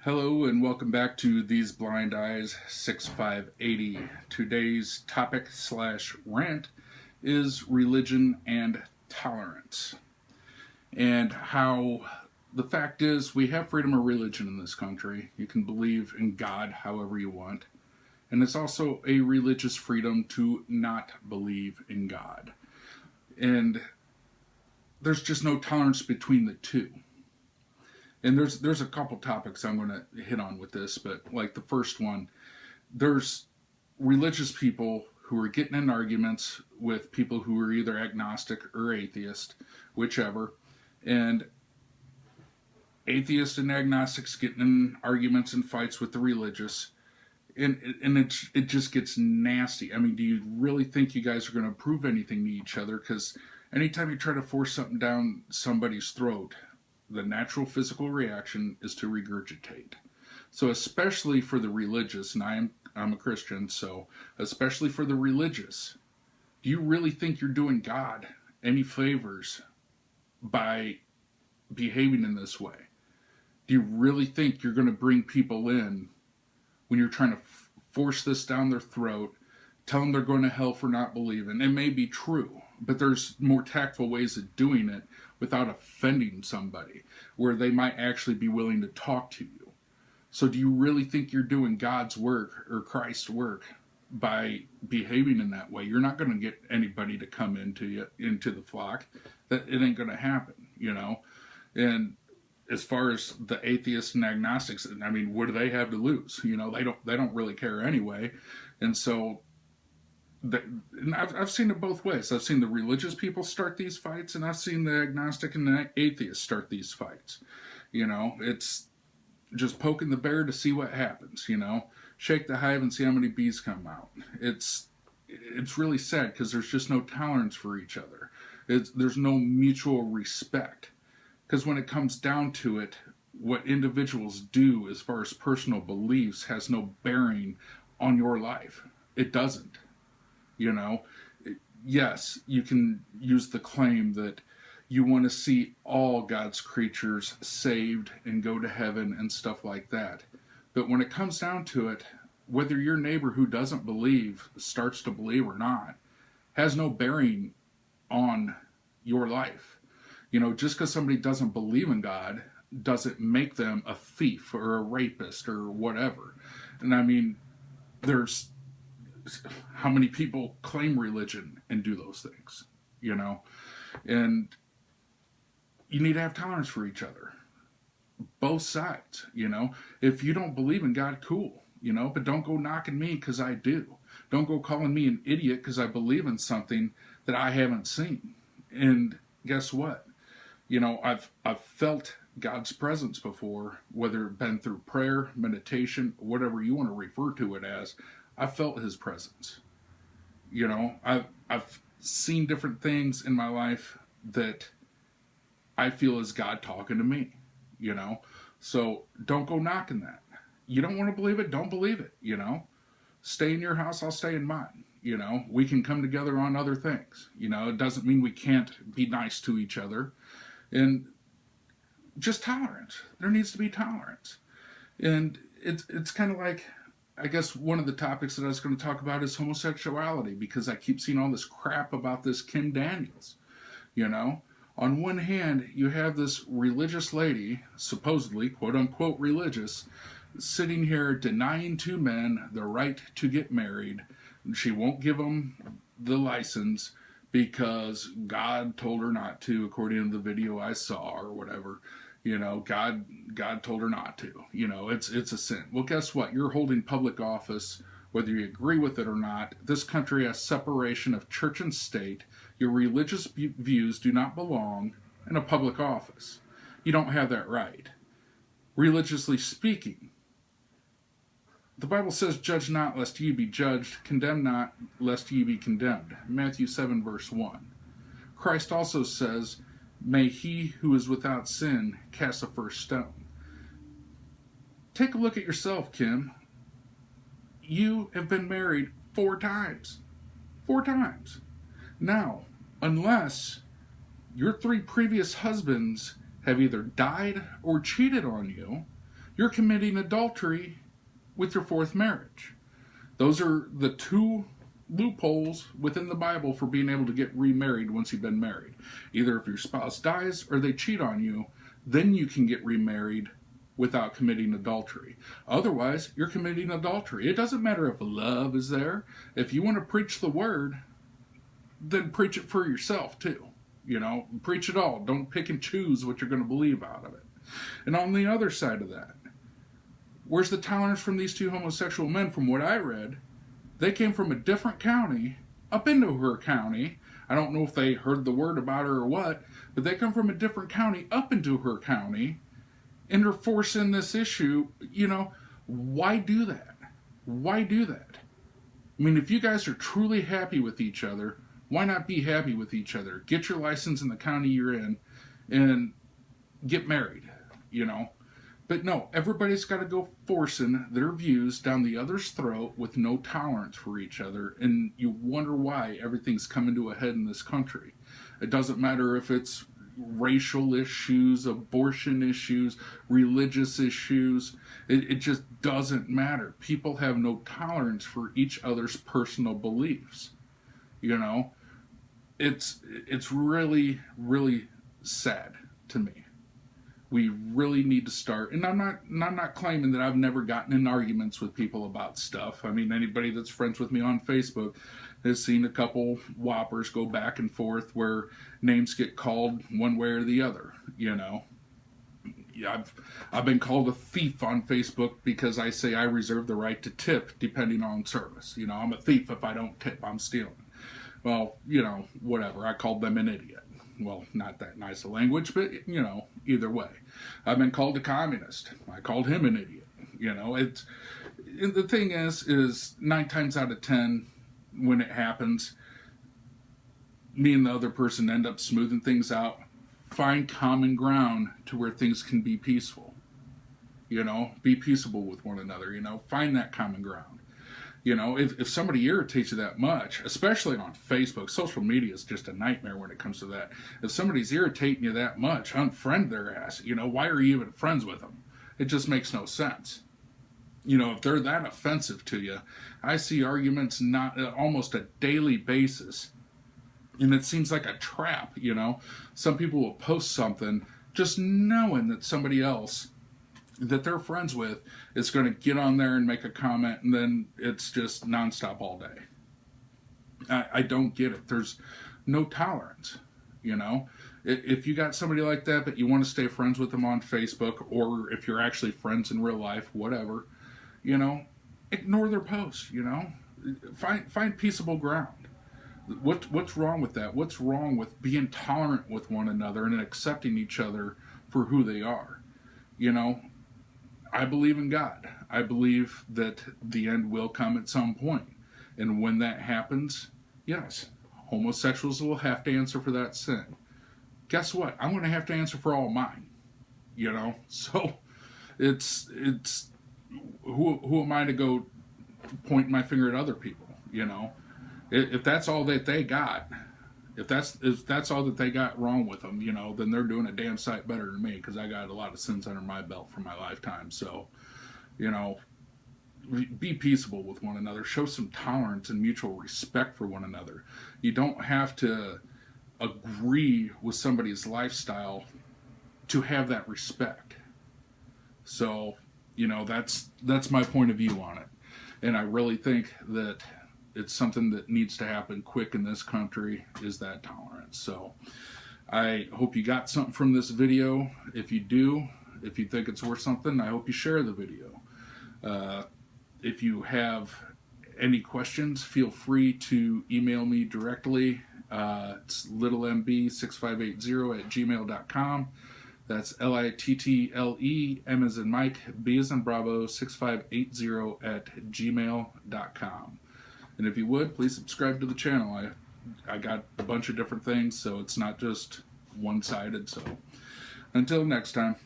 Hello and welcome back to These Blind Eyes 6580. Today's topic slash rant is religion and tolerance. And how the fact is we have freedom of religion in this country. You can believe in God however you want. And it's also a religious freedom to not believe in God. And there's just no tolerance between the two. And there's a couple topics I'm going to hit on with this, but like the first one, there's religious people who are getting in arguments with people who are either agnostic or atheist, whichever, and atheists and agnostics getting in arguments and fights with the religious, and it just gets nasty. I mean, do you really think you guys are going to prove anything to each other? Because anytime you try to force something down somebody's throat, the natural physical reaction is to regurgitate. So especially for the religious, and I'm a Christian, so especially for the religious, do you really think you're doing God any favors by behaving in this way? Do you really think you're going to bring people in when you're trying to force this down their throat, tell them they're going to hell for not believing? It may be true, but there's more tactful ways of doing it without offending somebody, where they might actually be willing to talk to you. So do you really think you're doing God's work or Christ's work by behaving in that way? You're not going to get anybody to come into the flock. That it ain't going to happen, you know. And as far as the atheists and agnostics, I mean, what do they have to lose? You know, they don't really care anyway. And so and I've seen it both ways. I've seen the religious people start these fights, and I've seen the agnostic and the atheist start these fights. You know, it's just poking the bear to see what happens. You know, shake the hive and see how many bees come out. It's really sad because there's just no tolerance for each other. There's no mutual respect. Because when it comes down to it, what individuals do as far as personal beliefs has no bearing on your life. It doesn't. You know, yes, you can use the claim that you want to see all God's creatures saved and go to heaven and stuff like that. But when it comes down to it, whether your neighbor who doesn't believe starts to believe or not has no bearing on your life. You know, just because somebody doesn't believe in God doesn't make them a thief or a rapist or whatever. And I mean, there's how many people claim religion and do those things, you know? And you need to have tolerance for each other. Both sides, you know? If you don't believe in God, cool, you know? But don't go knocking me because I do. Don't go calling me an idiot because I believe in something that I haven't seen. And guess what? You know, I've felt God's presence before, whether it been through prayer, meditation, whatever you want to refer to it as. I felt his presence. You know, I've seen different things in my life that I feel is God talking to me, you know. So don't go knocking that. You don't want to believe it, don't believe it, you know. Stay in your house, I'll stay in mine, you know. We can come together on other things, you know. It doesn't mean we can't be nice to each other. And just tolerance. There needs to be tolerance. And it's kind of like, I guess one of the topics that I was going to talk about is homosexuality, because I keep seeing all this crap about this Kim Daniels. You know, on one hand, you have this religious lady, supposedly, quote unquote religious, sitting here denying two men the right to get married. She won't give them the license because God told her not to, according to the video I saw or whatever. You know, God told her not to. You know, it's a sin. Well, guess what? You're holding public office, whether you agree with it or not. This country has separation of church and state. Your religious views do not belong in a public office. You don't have that right. Religiously speaking, the Bible says, "Judge not, lest ye be judged. Condemn not, lest ye be condemned." Matthew 7, verse 1. Christ also says, "May he who is without sin cast the first stone." Take a look at yourself, Kim. You have been married 4 times. 4 times. Now, unless your 3 previous husbands have either died or cheated on you, you're committing adultery with your fourth marriage. Those are the two loopholes within the Bible for being able to get remarried once you've been married. Either if your spouse dies or they cheat on you, then you can get remarried without committing adultery. Otherwise, you're committing adultery. It doesn't matter if love is there. If you want to preach the word, then preach it for yourself too. You know, preach it all. Don't pick and choose what you're going to believe out of it. And on the other side of that, where's the tolerance from these two homosexual men? From what I read, they came from a different county up into her county. I don't know if they heard the word about her or what, but they come from a different county up into her county and are forcing this issue. You know, why do that? Why do that? I mean, if you guys are truly happy with each other, why not be happy with each other? Get your license in the county you're in and get married, you know? But no, everybody's got to go forcing their views down the other's throat with no tolerance for each other, and you wonder why everything's coming to a head in this country. It doesn't matter if it's racial issues, abortion issues, religious issues. It just doesn't matter. People have no tolerance for each other's personal beliefs. You know, it's really, really sad to me. We really need to start, and I'm not claiming that I've never gotten in arguments with people about stuff. I mean, anybody that's friends with me on Facebook has seen a couple whoppers go back and forth where names get called one way or the other, you know. Yeah, I've been called a thief on Facebook because I say I reserve the right to tip depending on service. You know, I'm a thief if I don't tip, I'm stealing. Well, you know, whatever. I called them an idiot. Well, not that nice a language, but, you know, either way. I've been called a communist. I called him an idiot. You know, the thing is 9 times out of 10, when it happens, me and the other person end up smoothing things out, find common ground to where things can be peaceful. You know, be peaceable with one another, you know, find that common ground. You know, if somebody irritates you that much, especially on Facebook, social media is just a nightmare when it comes to that. If somebody's irritating you that much, unfriend their ass. You know, why are you even friends with them? It just makes no sense. You know, if they're that offensive to you, I see arguments not almost a daily basis. And it seems like a trap, you know. Some people will post something just knowing that somebody else that they're friends with is going to get on there and make a comment, and then it's just nonstop all day. I don't get it. There's no tolerance, you know. If you got somebody like that, but you want to stay friends with them on Facebook, or if you're actually friends in real life, whatever, you know, ignore their posts, you know. Find peaceable ground. What's wrong with that? What's wrong with being tolerant with one another and accepting each other for who they are? You know, I believe in God. I believe that the end will come at some point. And when that happens, yes, homosexuals will have to answer for that sin. Guess what? I'm going to have to answer for all mine. You know? So it's who am I to go point my finger at other people, you know? If that's all that they got, if that's all that they got wrong with them, you know, then they're doing a damn sight better than me, because I got a lot of sins under my belt from my lifetime. So, you know, be peaceable with one another. Show some tolerance and mutual respect for one another. You don't have to agree with somebody's lifestyle to have that respect. So, you know, that's my point of view on it. And I really think that it's something that needs to happen quick in this country, is that tolerance. So I hope you got something from this video. If you do, if you think it's worth something, I hope you share the video. If you have any questions, feel free to email me directly. It's littlemb6580@gmail.com. That's LITTLE, M as in Mike, B as in Bravo, 6580@gmail.com. And if you would, please subscribe to the channel. I got a bunch of different things, so it's not just one-sided. So until next time.